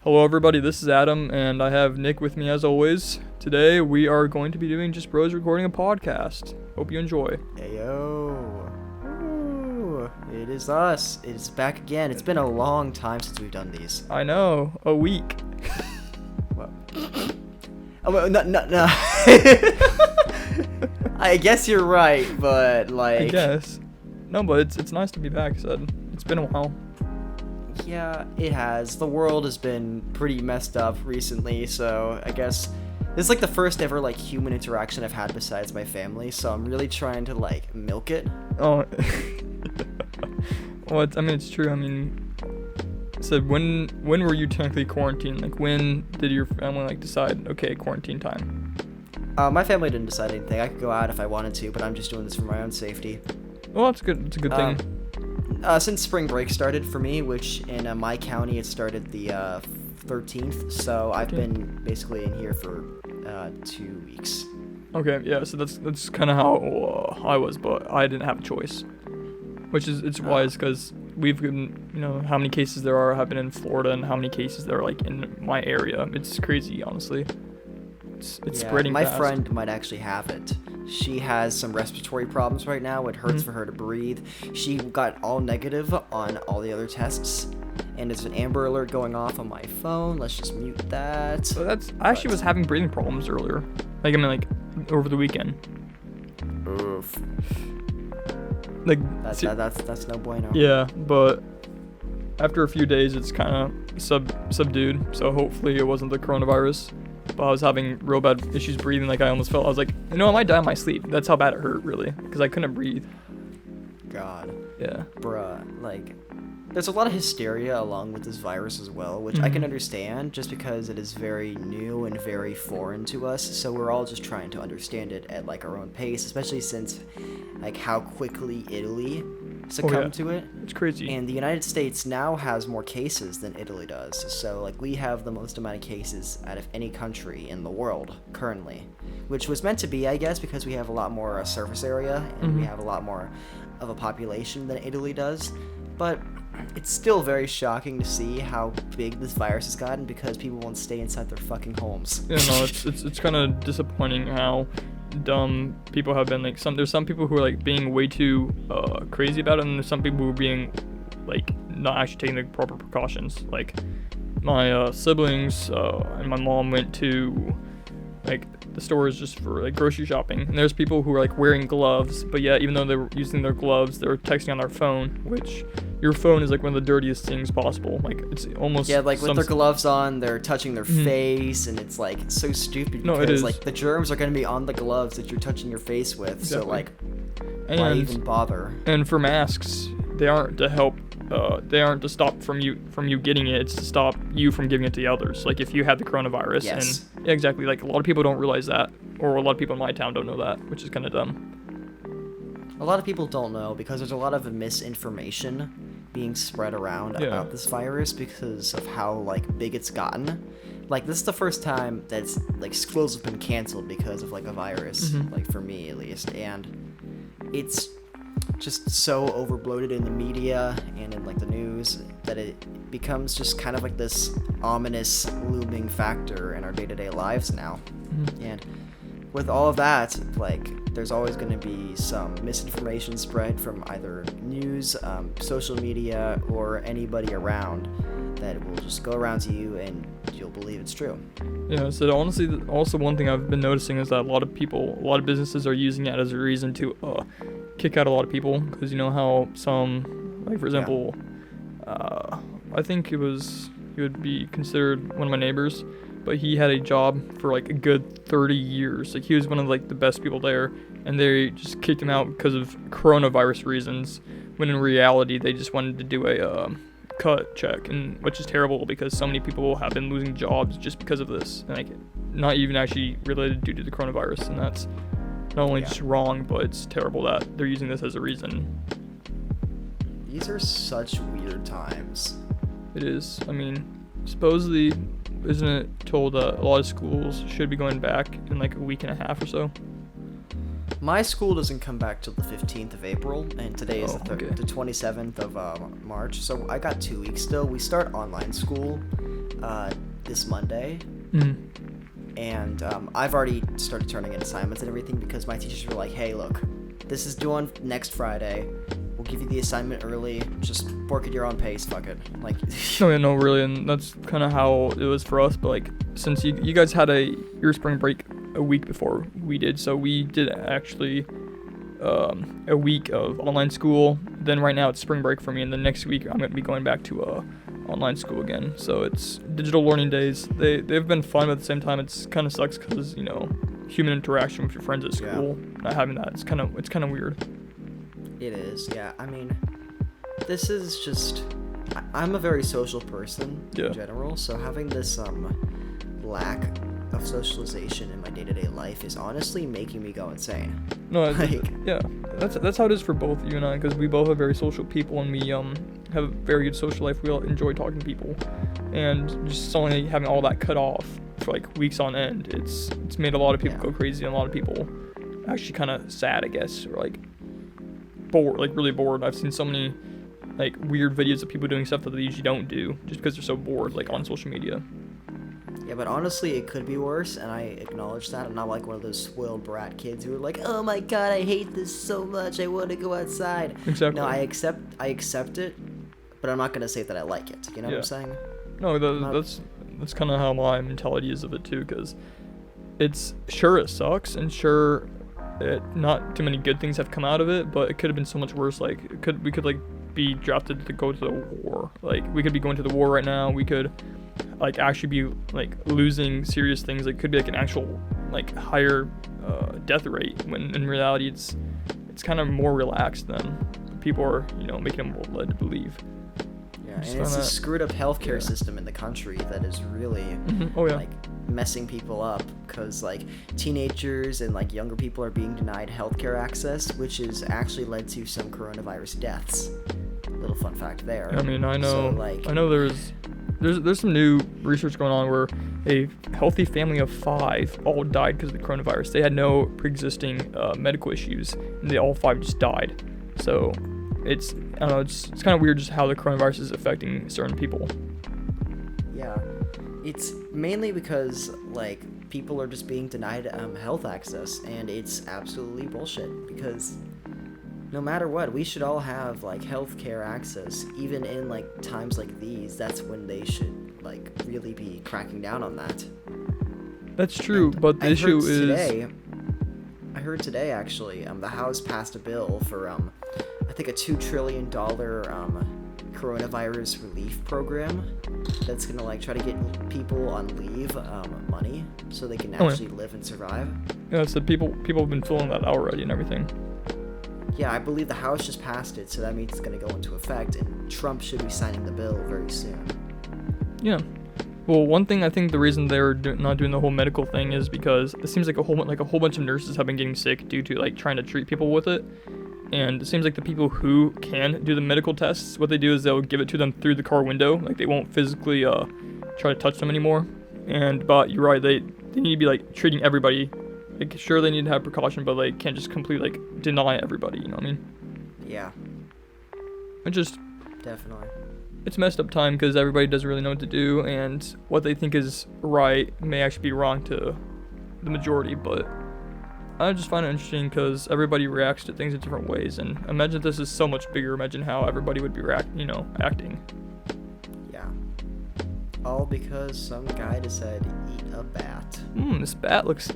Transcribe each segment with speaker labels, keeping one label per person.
Speaker 1: Hello, everybody. This is Adam, and I have Nick with me as always. Today, we are going to be doing Just Bros recording a podcast. Hope you enjoy.
Speaker 2: Heyo. Ooh, it is us. It's back again. It's been a long time since we've done these.
Speaker 1: I know, a week.
Speaker 2: Well, no. I guess you're right, but like.
Speaker 1: I guess. No, but it's nice to be back. It's been a while.
Speaker 2: Yeah, it has. The world has been pretty messed up recently, so I guess this is like the first ever like human interaction I've had besides my family. So I'm really trying to like milk it.
Speaker 1: Oh. Well, it's true. So when were you technically quarantined? Like, when did your family like decide, okay, quarantine time?
Speaker 2: My family didn't decide anything. I could go out if I wanted to, but I'm just doing this for my own safety.
Speaker 1: Well, that's good. It's a good thing.
Speaker 2: Since spring break started for me, which in my county it started the 13th, so I've been basically in here for 2 weeks.
Speaker 1: Okay, yeah. So that's kind of how I was, but I didn't have a choice. It's wise because we've been, how many cases there have been in Florida and how many cases there are like in my area. It's crazy, honestly. It's spreading
Speaker 2: my
Speaker 1: fast.
Speaker 2: friend might actually have it. She has some respiratory problems right now. It hurts for her to breathe. She got all negative on all the other tests, and there's an Amber Alert going off on my phone. Let's just mute that.
Speaker 1: So I actually was having breathing problems earlier. Like over the weekend.
Speaker 2: Oof.
Speaker 1: Like
Speaker 2: that's no bueno.
Speaker 1: Yeah, but after a few days, it's kind of subdued. So hopefully it wasn't the coronavirus. But I was having real bad issues breathing. Like I almost felt, I was like, I might die in my sleep. That's how bad it hurt, really, because I couldn't breathe.
Speaker 2: God.
Speaker 1: Yeah.
Speaker 2: Bruh, like, there's a lot of hysteria along with this virus as well, which I can understand just because it is very new and very foreign to us. So we're all just trying to understand it at like our own pace, especially since like how quickly Italy succumbed to it.
Speaker 1: It's crazy.
Speaker 2: And the United States now has more cases than Italy does. So like we have the most amount of cases out of any country in the world currently, which was meant to be, I guess, because we have a lot more surface area and we have a lot more of a population than Italy does. But it's still very shocking to see how big this virus has gotten because people won't stay inside their fucking homes.
Speaker 1: Yeah, no, it's kind of disappointing how dumb people have been. Like there's some people who are like being way too crazy about it, and there's some people who are being like not actually taking the proper precautions. Like my siblings and my mom went to like the stores just for like grocery shopping, and there's people who are like wearing gloves, but yeah, even though they were using their gloves, they were texting on their phone, which your phone is like one of the dirtiest things possible. Like it's almost
Speaker 2: like with their gloves on, they're touching their face, and it's like so stupid because
Speaker 1: it is.
Speaker 2: Like the germs are going to be on the gloves that you're touching your face with. Exactly. So like, why even bother? And
Speaker 1: for masks, they aren't to help. They aren't to stop from you getting it. It's to stop you from giving it to the others. Like if you had the coronavirus,
Speaker 2: yes.
Speaker 1: And yeah, exactly. Like a lot of people don't realize that, or a lot of people in my town don't know that, which is kind of dumb.
Speaker 2: A lot of people don't know because there's a lot of misinformation being spread around about this virus because of how like big it's gotten. Like this is the first time that's like schools have been canceled because of like a virus, like for me at least, and it's just so overbloated in the media and in like the news that it becomes just kind of like this ominous looming factor in our day-to-day lives now. And with all of that, like there's always going to be some misinformation spread from either news, social media, or anybody around that will just go around to you and you'll believe it's true.
Speaker 1: Yeah, so honestly, also one thing I've been noticing is that a lot of businesses are using it as a reason to kick out a lot of people, because you know how some, like for example, I think he would be considered one of my neighbors, but he had a job for like a good 30 years. Like he was one of like the best people there, and they just kicked him out because of coronavirus reasons, when in reality they just wanted to do a cut check, and which is terrible because so many people have been losing jobs just because of this, and like not even actually related due to the coronavirus, and that's not only just wrong, but it's terrible that they're using this as a reason.
Speaker 2: These are such weird times.
Speaker 1: It is. Supposedly, isn't it told that a lot of schools should be going back in like a week and a half or so?
Speaker 2: My school doesn't come back till the 15th of April, and today is the 27th of March, so I got 2 weeks still. We start online school this Monday.
Speaker 1: Mm.
Speaker 2: And I've already started turning in assignments and everything because my teachers were like, hey, look, this is due on next Friday. We'll give you the assignment early. Just work at your own pace. Fuck it. Like.
Speaker 1: No, really, and that's kind of how it was for us. But like, since you guys had your spring break a week before we did, so we did actually a week of online school. Then right now it's spring break for me, and the next week I'm gonna be going back to online school again. So it's digital learning days. They've been fun, but at the same time it's kind of sucks because human interaction with your friends at school, not having that, it's kind of weird.
Speaker 2: It is, yeah. I mean, this is just, I'm a very social person in general, so having this lack of socialization in my day-to-day life is honestly making me go insane.
Speaker 1: No, that's how it is for both you and I, because we both are very social people, and we have a very good social life. We all enjoy talking to people, and just suddenly having all that cut off for like weeks on end, it's made a lot of people go crazy, and a lot of people actually kind of sad, I guess, or like bored, like really bored. I've seen so many like weird videos of people doing stuff that they usually don't do just because they're so bored, like on social media.
Speaker 2: Yeah, but honestly, it could be worse, and I acknowledge that. I'm not like one of those spoiled brat kids who are like, oh my god, I hate this so much, I want to go outside.
Speaker 1: Exactly.
Speaker 2: No, I accept it, but I'm not going to say that I like it. You know what I'm saying?
Speaker 1: No, that's kind of how my mentality is of it too, because it sucks, and sure, not too many good things have come out of it, but it could have been so much worse. Like, we could like be drafted to go to the war. Like, we could be going to the war right now. We could like actually be like losing serious things. Like, could be like an actual like higher death rate, when in reality it's kind of more relaxed than people are making them led to believe.
Speaker 2: Yeah, and it's a screwed up healthcare system in the country that is really like messing people up, because like teenagers and like younger people are being denied healthcare access, which has actually led to some coronavirus deaths. Little fun fact there.
Speaker 1: I mean, I know there's some new research going on where a healthy family of 5 all died because of the coronavirus. They had no pre-existing medical issues, and they all 5 just died. So it's kind of weird just how the coronavirus is affecting certain people.
Speaker 2: Yeah, it's mainly because like people are just being denied health access, and it's absolutely bullshit, because no matter what, we should all have like healthcare access, even in like times like these. That's when they should like really be cracking down on that.
Speaker 1: That's true, but the issue is
Speaker 2: I heard today actually, the House passed a bill for I think a $2 trillion coronavirus relief program that's gonna like try to get people on leave money so they can actually live and survive.
Speaker 1: Yeah, so people have been filling that out already and everything.
Speaker 2: Yeah, I believe the House just passed it, so that means it's gonna go into effect, and Trump should be signing the bill very soon.
Speaker 1: Yeah. Well, one thing I think the reason they're not doing the whole medical thing is because it seems like a whole bunch of nurses have been getting sick due to like trying to treat people with it. And it seems like the people who can do the medical tests, what they do is they'll give it to them through the car window. Like, they won't physically try to touch them anymore. But you're right, they need to be like treating everybody. Like, sure, they need to have precaution, but they can't just completely like deny everybody. You know what I mean?
Speaker 2: Yeah. Definitely.
Speaker 1: It's messed up time because everybody doesn't really know what to do, and what they think is right may actually be wrong to the majority. But I just find it interesting because everybody reacts to things in different ways, and imagine this is so much bigger. Imagine how everybody would be acting.
Speaker 2: Yeah. All because some guy decided to eat a bat.
Speaker 1: This bat looks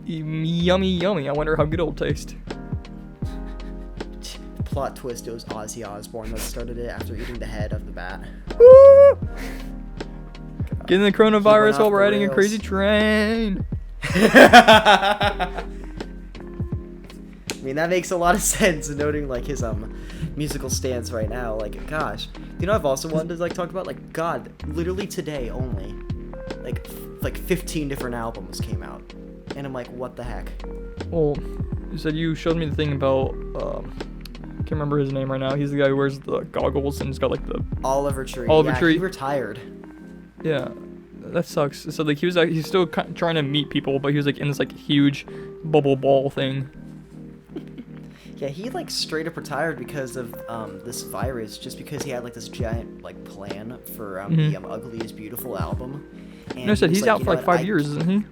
Speaker 1: yummy. I wonder how good it'll taste.
Speaker 2: Plot twist, it was Ozzy Osbourne that started it after eating the head of the bat.
Speaker 1: Woo! Getting the coronavirus while riding a crazy train.
Speaker 2: I mean, that makes a lot of sense, noting like his musical stance right now. Like, gosh, I've also wanted to like talk about, like, God, literally today only, like 15 different albums came out, and I'm like, what the heck?
Speaker 1: Well, you said you showed me the thing about I can't remember his name right now. He's the guy who wears the goggles and he's got like the
Speaker 2: Oliver Tree. He retired.
Speaker 1: Yeah, that sucks. So like he's still trying to meet people, but he was like in this like huge bubble ball thing.
Speaker 2: Yeah, he like straight up retired because of this virus, just because he had like this giant like plan for the Ugly is Beautiful album. And
Speaker 1: No, said he's
Speaker 2: like,
Speaker 1: out for like 5 years, isn't he?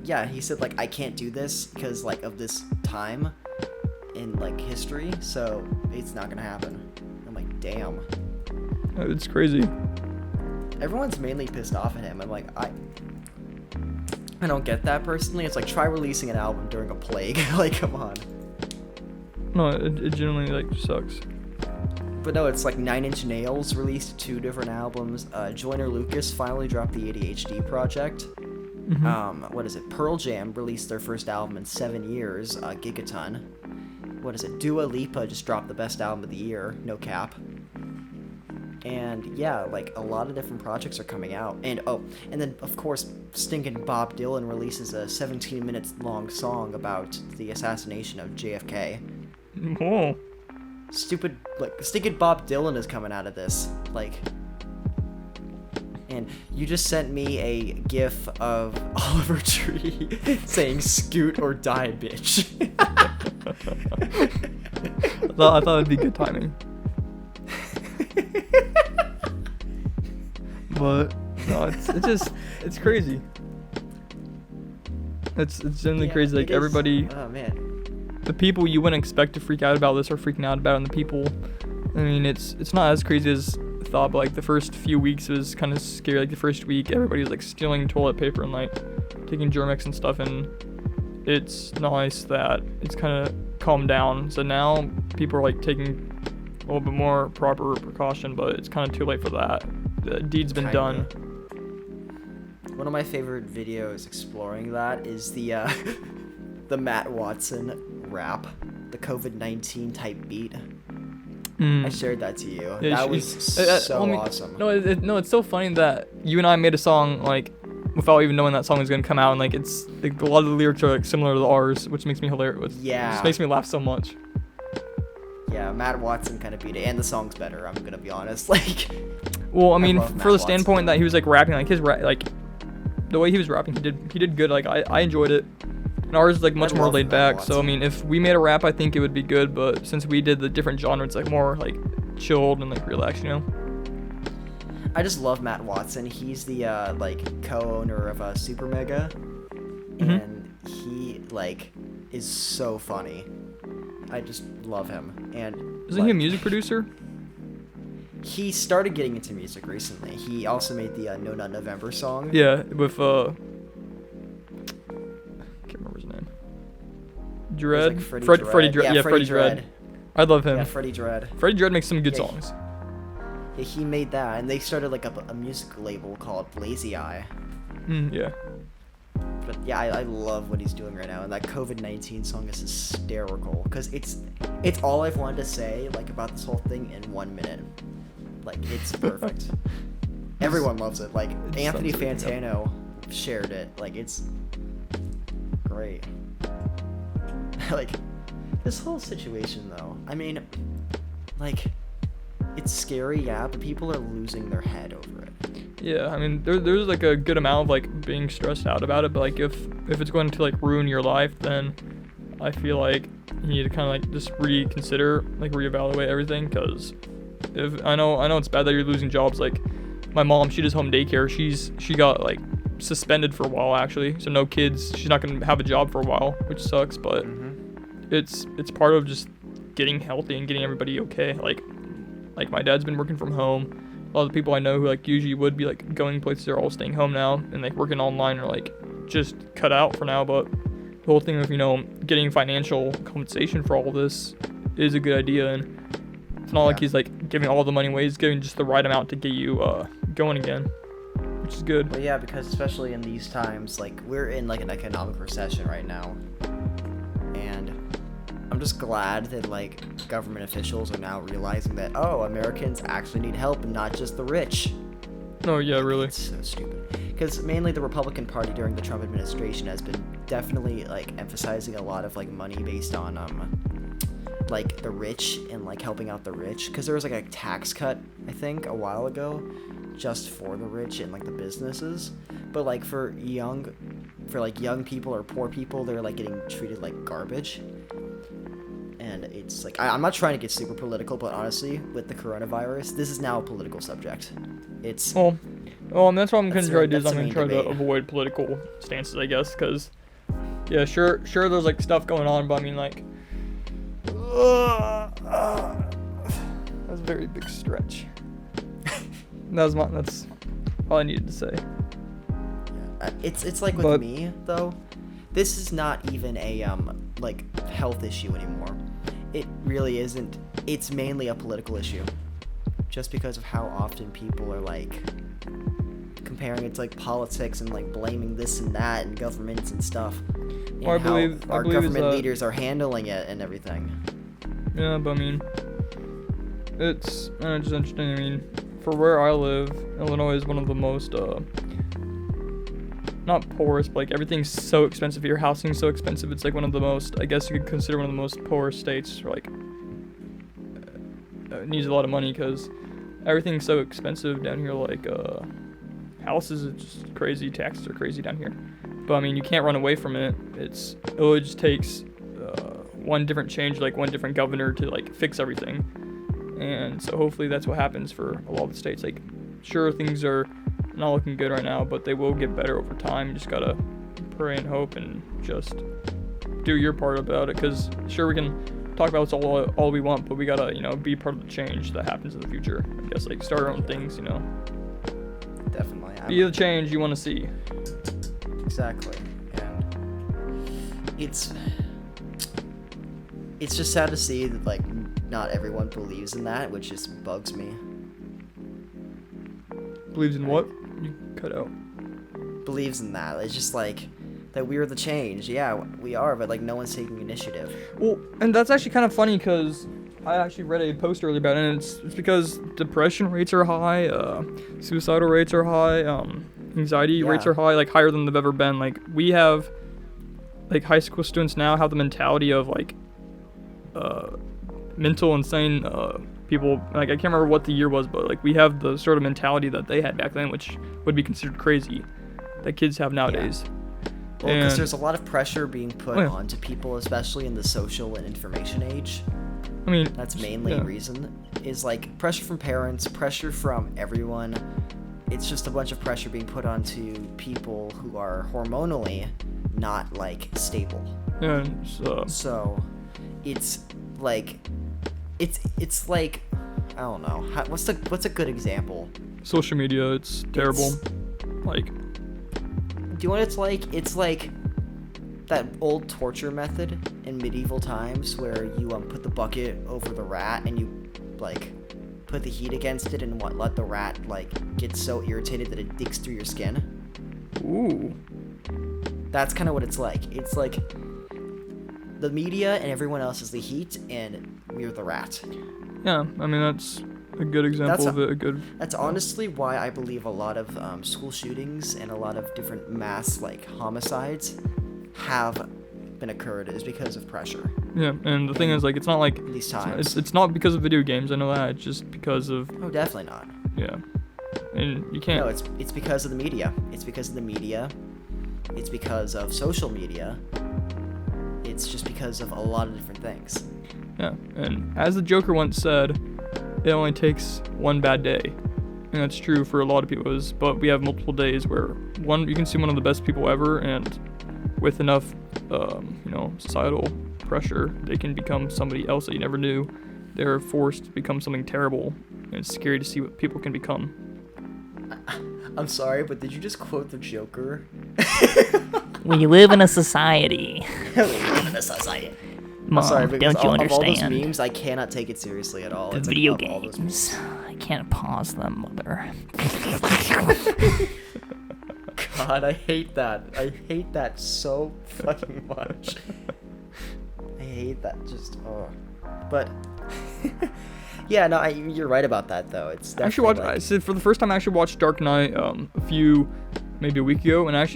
Speaker 2: Yeah, he said like I can't do this because like of this time in like history, so it's not gonna happen. I'm like, damn.
Speaker 1: It's crazy.
Speaker 2: Everyone's mainly pissed off at him. I'm like, I don't get that personally. It's like, try releasing an album during a plague. Like, come on.
Speaker 1: No, it genuinely like sucks.
Speaker 2: But no, it's like 9 Inch Nails released 2 different albums. Joyner Lucas finally dropped the ADHD Project. What is it? Pearl Jam released their first album in 7 years, Gigaton. What is it? Dua Lipa just dropped the best album of the year, no cap. And yeah, like a lot of different projects are coming out. And and then of course, stinking Bob Dylan releases a 17 minutes long song about the assassination of JFK.
Speaker 1: Oh.
Speaker 2: Stupid, like, stinking Bob Dylan is coming out of this. Like, and you just sent me a gif of Oliver Tree saying "scoot or die, bitch."
Speaker 1: I thought it'd be good timing. But no, it's crazy. It's genuinely crazy. Like everybody.
Speaker 2: Oh man.
Speaker 1: The people you wouldn't expect to freak out about this are freaking out about it, and the people, I mean, it's not as crazy as I thought, but like the first few weeks was kind of scary. Like the first week, everybody was like stealing toilet paper and like taking Germ-X and stuff, and it's nice that it's kind of calmed down. So now people are like taking a little bit more proper precaution, but it's kind of too late for that. The deed's been done.
Speaker 2: One of my favorite videos exploring that is the the Matt Watson rap, the COVID-19 type beat. I shared that to you.
Speaker 1: Yeah,
Speaker 2: that was so awesome.
Speaker 1: No, it's so funny that you and I made a song like without even knowing that song was gonna come out, and like it's like, a lot of the lyrics are like similar to ours, which makes me hilarious.
Speaker 2: Yeah.
Speaker 1: Just makes me laugh so much.
Speaker 2: Yeah, Matt Watson kind of beat it, and the song's better. I'm gonna be honest. Like,
Speaker 1: well, I mean, for the standpoint
Speaker 2: Watson.
Speaker 1: that he was like rapping, like his like the way he was rapping, he did good. Like I enjoyed it. And ours is like much more laid back, so I mean, if we made a rap, I think it would be good. But since we did the different genre, it's like more like chilled and like relaxed, you know.
Speaker 2: I just love Matt Watson. He's the like co-owner of Super Mega, and he like is so funny. I just love him. And
Speaker 1: isn't he a music producer?
Speaker 2: He started getting into music recently. He also made the No Nut November song.
Speaker 1: Yeah, with can't remember his name. Dread?
Speaker 2: Like
Speaker 1: Freddie Dread. Yeah, Freddie Dread. I love him.
Speaker 2: Yeah, Freddie Dread.
Speaker 1: Freddie Dread makes some good songs.
Speaker 2: Yeah, he made that, and they started like a music label called Lazy Eye.
Speaker 1: Yeah.
Speaker 2: But yeah, I love what he's doing right now, and that COVID-19 song is hysterical, because it's all I've wanted to say like about this whole thing in 1 minute. Like, it's perfect. Everyone loves it. Like, Anthony Fantano shared it. Like, it's great. Like, this whole situation though, I mean, like, it's scary, yeah, but people are losing their head over it.
Speaker 1: Yeah, I mean, there's like a good amount of like being stressed out about it, but like if it's going to like ruin your life, then I feel like you need to kind of like just reconsider, like reevaluate everything, because if I know it's bad that you're losing jobs. Like my mom, she does home daycare. She got like suspended for a while actually, so no kids. She's not gonna have a job for a while, which sucks, but it's part of just getting healthy and getting everybody okay. Like my dad's been working from home. A lot of the people I know who like usually would be like going places are all staying home now, and like working online are like just cut out for now. But the whole thing of, you know, getting financial compensation for all this is a good idea, and it's not like he's like giving all the money away. He's giving just the right amount to get you going again, which is good.
Speaker 2: Well, yeah, because especially in these times, like we're in like an economic recession right now, and I'm just glad that like government officials are now realizing that, oh, Americans actually need help and not just the rich.
Speaker 1: Oh yeah, really.
Speaker 2: It's so stupid. Because mainly the Republican Party during the Trump administration has been definitely like emphasizing a lot of like money based on like the rich and like helping out the rich. Because there was like a tax cut, I think, a while ago, just for the rich and like the businesses. But like for young people or poor people, they're like getting treated like garbage. And States. Like, I'm not trying to get super political, but honestly, with the coronavirus, this is now a political subject. It's
Speaker 1: well, and that's what I'm gonna try to do. Is I'm
Speaker 2: the
Speaker 1: gonna
Speaker 2: main
Speaker 1: try to
Speaker 2: debate.
Speaker 1: avoid political stances, I guess, because yeah, sure, there's like stuff going on, but I mean like, that's a very big stretch. That's all I needed to say.
Speaker 2: It's like with me though, this is not even a like health issue anymore. It really isn't. It's mainly a political issue, just because of how often people are like comparing it to like politics and like blaming this and that and governments and stuff. And
Speaker 1: Well, I
Speaker 2: how
Speaker 1: believe
Speaker 2: our government leaders are handling it and everything.
Speaker 1: Yeah, but I mean, it's just interesting. I mean, for where I live, Illinois is one of the most not poorest, but like everything's so expensive here. Housing's so expensive. It's like one of the most, I guess you could consider one of the most poor states. Or like, it needs a lot of money because everything's so expensive down here. Like, houses are just crazy. Taxes are crazy down here. But I mean, you can't run away from it. It just takes one different change, like one different governor to like fix everything. And so hopefully that's what happens for a lot of the states. Like, sure, things are not looking good right now, but they will get better over time. You just gotta pray and hope and just do your part about it. Because sure, we can talk about this all we want, but we gotta, be part of the change that happens in the future. I guess like start our own things,
Speaker 2: Definitely.
Speaker 1: Be the change you want to see.
Speaker 2: Exactly. And it's just sad to see that like not everyone believes in that, which just bugs me.
Speaker 1: Believes in what? You cut out.
Speaker 2: Believes in that. It's just like that we're the change. Yeah, we are, but like no one's taking initiative.
Speaker 1: Well, and that's actually kind of funny because I actually read a post earlier about it, and it's because depression rates are high, suicidal rates are high, anxiety rates are high, like higher than they've ever been. Like, we have, like, high school students now have the mentality of like mental insane people. Like, I can't remember what the year was, but like we have the sort of mentality that they had back then, which would be considered crazy, that kids have nowadays.
Speaker 2: Well, because there's a lot of pressure being put onto people, especially in the social and information age.
Speaker 1: I mean,
Speaker 2: that's mainly the reason, is like pressure from parents, pressure from everyone. It's just a bunch of pressure being put onto people who are hormonally not like stable.
Speaker 1: Yeah.
Speaker 2: So it's like it's like, I don't know. What's a good example?
Speaker 1: Social media. It's terrible. Like,
Speaker 2: do you know what it's like? It's like that old torture method in medieval times where you put the bucket over the rat and you like put the heat against it and let the rat like get so irritated that it digs through your skin.
Speaker 1: Ooh.
Speaker 2: That's kind of what it's like. It's like the media and everyone else is the heat and we're the rat.
Speaker 1: Yeah, I mean that's a good example of it.
Speaker 2: That's honestly why I believe a lot of school shootings and a lot of different mass like homicides have been occurred is because of pressure.
Speaker 1: Yeah, and the thing is, like, it's not like
Speaker 2: these times.
Speaker 1: It's not because of video games. I know that. It's just because of.
Speaker 2: Oh, definitely not.
Speaker 1: Yeah, and you can't.
Speaker 2: No, it's because of the media. It's because of the media. It's because of social media. It's just because of a lot of different things.
Speaker 1: Yeah, and as the Joker once said, it only takes one bad day. And that's true for a lot of people, but we have multiple days where you can see one of the best people ever, and with enough, societal pressure, they can become somebody else that you never knew. They're forced to become something terrible, and it's scary to see what people can become.
Speaker 2: I'm sorry, but did you just quote the Joker?
Speaker 3: We live in a society.
Speaker 2: We live in a society.
Speaker 3: Mom,
Speaker 2: I'm sorry, because
Speaker 3: don't you understand?
Speaker 2: Of all those memes, I cannot take it seriously at all.
Speaker 3: The
Speaker 2: it's
Speaker 3: video
Speaker 2: like,
Speaker 3: games. I can't pause them, mother.
Speaker 2: God, I hate that. I hate that so fucking much. I hate that. Just, But, yeah, no, you're right about that, though. It's
Speaker 1: I said for the first time I actually watched Dark Knight maybe a week ago, and I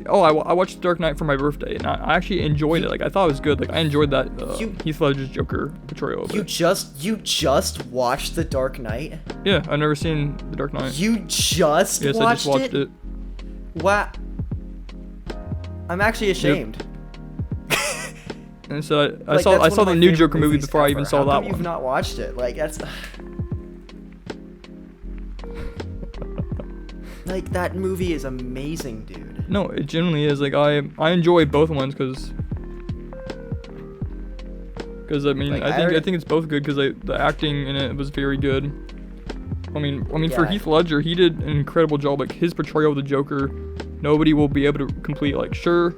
Speaker 1: watched Dark Knight for my birthday, and I actually enjoyed it. Like, I thought it was good. Like, I enjoyed that Heath Ledger's Joker portrayal of it.
Speaker 2: You just watched The Dark Knight?
Speaker 1: Yeah, I've never seen The Dark Knight.
Speaker 2: You just watched it?
Speaker 1: Yes, I just watched it.
Speaker 2: What? I'm actually ashamed.
Speaker 1: And so I
Speaker 2: Like,
Speaker 1: saw
Speaker 2: that's
Speaker 1: the
Speaker 2: one of my
Speaker 1: new
Speaker 2: favorite
Speaker 1: Joker movie
Speaker 2: movies
Speaker 1: before I
Speaker 2: ever.
Speaker 1: even saw
Speaker 2: How
Speaker 1: that
Speaker 2: come
Speaker 1: one.
Speaker 2: You've not watched it. Like that's like that movie is amazing, dude.
Speaker 1: No, it genuinely is. Like I enjoy both ones because I mean
Speaker 2: Like,
Speaker 1: I think it's both good because the acting in it was very good. I mean for
Speaker 2: Yeah.
Speaker 1: Heath Ledger, he did an incredible job. Like his portrayal of the Joker, nobody will be able to complete. Like sure,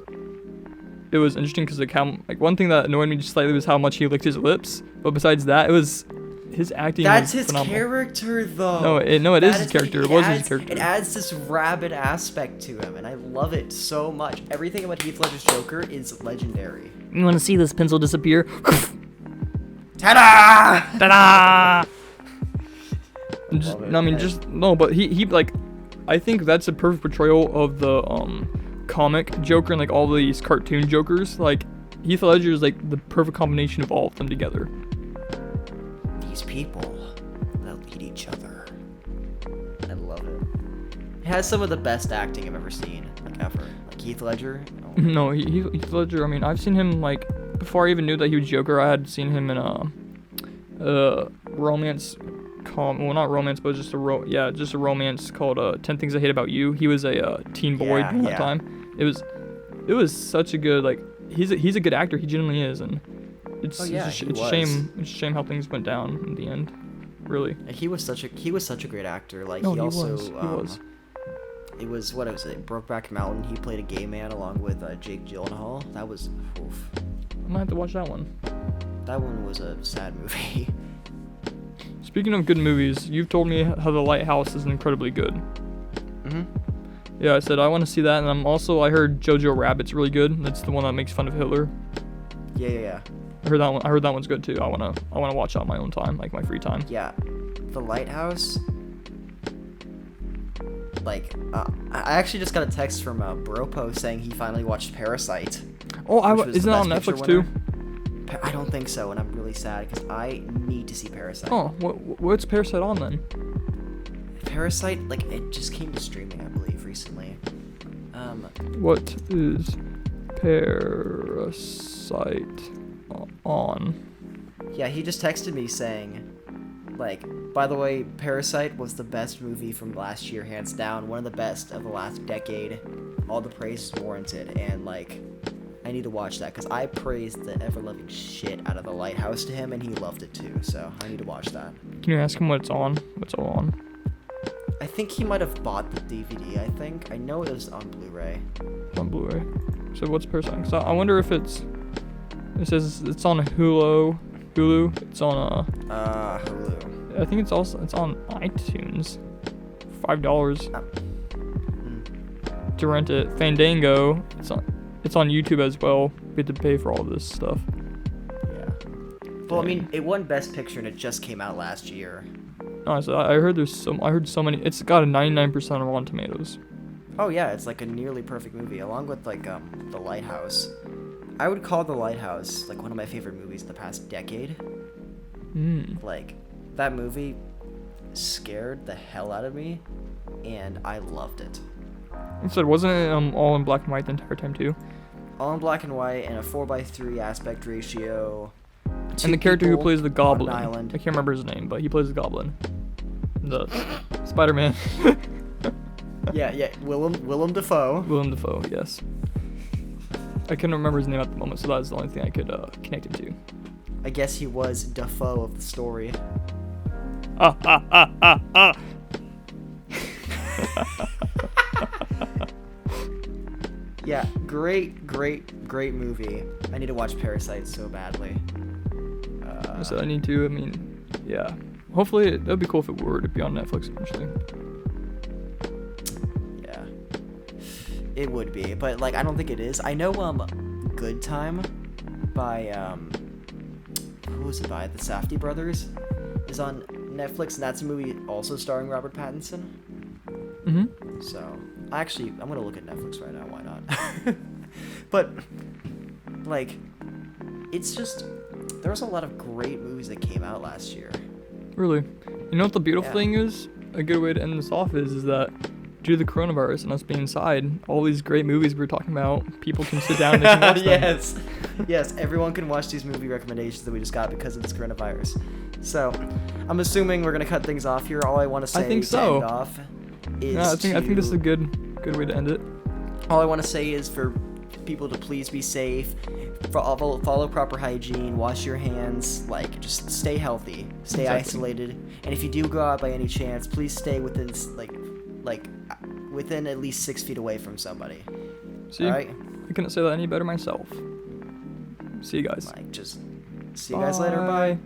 Speaker 1: it was interesting because like one thing that annoyed me just slightly was how much he licked his lips. But besides that, it was his acting.
Speaker 2: That's
Speaker 1: was
Speaker 2: his
Speaker 1: phenomenal.
Speaker 2: character, though.
Speaker 1: No, it is his
Speaker 2: That
Speaker 1: character.
Speaker 2: what
Speaker 1: It was
Speaker 2: adds-
Speaker 1: his character.
Speaker 2: It adds this rabid aspect to him, and I love it so much. Everything about Heath Ledger's Joker is legendary.
Speaker 3: You want to see this pencil disappear?
Speaker 2: Ta-da!
Speaker 3: Ta-da!
Speaker 1: Just,
Speaker 2: Love it.
Speaker 1: no, I mean, just no, but he like, I think that's a perfect portrayal of the comic Joker and like all these cartoon Jokers. Like Heath Ledger is like the perfect combination of all of them together.
Speaker 2: These people that lead each other. I love it. It has some of the best acting I've ever seen, like ever. Like Heath Ledger. Oh.
Speaker 1: No, Heath Ledger. I mean, I've seen him like before I even knew that he was Joker. I had seen him in a romance. Well, not romance, but just a romance called 10 Things I Hate About You. He was a teen boy during that time. It was such a good, like, he's a good actor. He genuinely is, and it's a shame how things went down in the end. Really.
Speaker 2: He was such a great actor. Like
Speaker 1: No,
Speaker 2: he also
Speaker 1: he was.
Speaker 2: It was what was it? Brokeback Mountain. He played a gay man along with Jake Gyllenhaal. That was oof.
Speaker 1: I might have to watch that one.
Speaker 2: That one was a sad movie.
Speaker 1: Speaking of good movies, you've told me how The Lighthouse is incredibly good.
Speaker 2: Mhm.
Speaker 1: Yeah, I said I want to see that, and I heard Jojo Rabbit's really good. That's the one that makes fun of Hitler.
Speaker 2: Yeah.
Speaker 1: I heard that one's good too. I wanna watch it on my own time, like my free time.
Speaker 2: Yeah. The Lighthouse. Like, I actually just got a text from Bropo saying he finally watched Parasite.
Speaker 1: Oh,
Speaker 2: which was
Speaker 1: isn't
Speaker 2: the
Speaker 1: that on
Speaker 2: Best
Speaker 1: Netflix
Speaker 2: Picture
Speaker 1: too?
Speaker 2: winner. I don't think so, and I'm really sad because I need to see Parasite.
Speaker 1: Oh, what's Parasite on then?
Speaker 2: Parasite, like, it just came to streaming, I believe, recently.
Speaker 1: What is Parasite on?
Speaker 2: Yeah, he just texted me saying, like, by the way, Parasite was the best movie from last year, hands down. One of the best of the last decade. All the praise is warranted, and, like, I need to watch that because I praised the ever-loving shit out of The Lighthouse to him, and he loved it too, so I need to watch that.
Speaker 1: Can you ask him what it's on? What's all on?
Speaker 2: I think he might have bought the DVD, I think. I know it was on Blu-ray.
Speaker 1: It's on Blu-ray. So what's Parasite? 'Cause I wonder if it says it's on Hulu. It's on
Speaker 2: Hulu.
Speaker 1: I think it's on iTunes. $5 to rent it. Fandango. It's on YouTube as well. We have to pay for all this stuff.
Speaker 2: Yeah. Well, I mean, it won Best Picture and it just came out last year.
Speaker 1: Honestly, I heard so many. It's got a 99% on Rotten Tomatoes.
Speaker 2: Oh yeah, it's like a nearly perfect movie, along with like The Lighthouse. I would call The Lighthouse like one of my favorite movies of the past decade. Like, that movie scared the hell out of me, and I loved it.
Speaker 1: You said wasn't it all in black and white the entire time too?
Speaker 2: All in black and white and a 4:3 aspect ratio.
Speaker 1: And the character who plays the
Speaker 2: on
Speaker 1: Goblin,
Speaker 2: an island.
Speaker 1: I can't remember his name, but he plays the Goblin. The Spider-Man.
Speaker 2: Yeah, Willem Dafoe.
Speaker 1: Willem Dafoe, yes. I couldn't remember his name at the moment, so that was the only thing I could connect him to.
Speaker 2: I guess he was Dafoe of the story. Yeah, great movie. I need to watch Parasite so badly.
Speaker 1: So I need to. I mean, yeah. Hopefully, that'd be cool if it were to be on Netflix eventually.
Speaker 2: Yeah, it would be, but like I don't think it is. I know Good Time by who was it by? The Safdie brothers is on Netflix, and that's a movie also starring Robert Pattinson.
Speaker 1: Mm-hmm.
Speaker 2: So I'm gonna look at Netflix right now. Why not? But like, it's just there was a lot of great movies that came out last year.
Speaker 1: Really. You know what the beautiful
Speaker 2: Yeah.
Speaker 1: thing is? A good way to end this off is that due to the coronavirus and us being inside, all these great movies we're talking about, people can sit down and they can watch them.
Speaker 2: Yes, everyone can watch these movie recommendations that we just got because of this coronavirus. So, I'm assuming we're gonna cut things off here. All I want to say
Speaker 1: I think so.
Speaker 2: to end off is
Speaker 1: I think this is a good way to end it.
Speaker 2: all I want to say is for people to please be safe, follow proper hygiene, wash your hands, like just stay healthy, stay isolated, and if you do go out by any chance, please stay within within at least 6 feet away from somebody.
Speaker 1: See,
Speaker 2: all right?
Speaker 1: I couldn't say that any better myself. See you guys.
Speaker 2: Just see you guys later. Bye.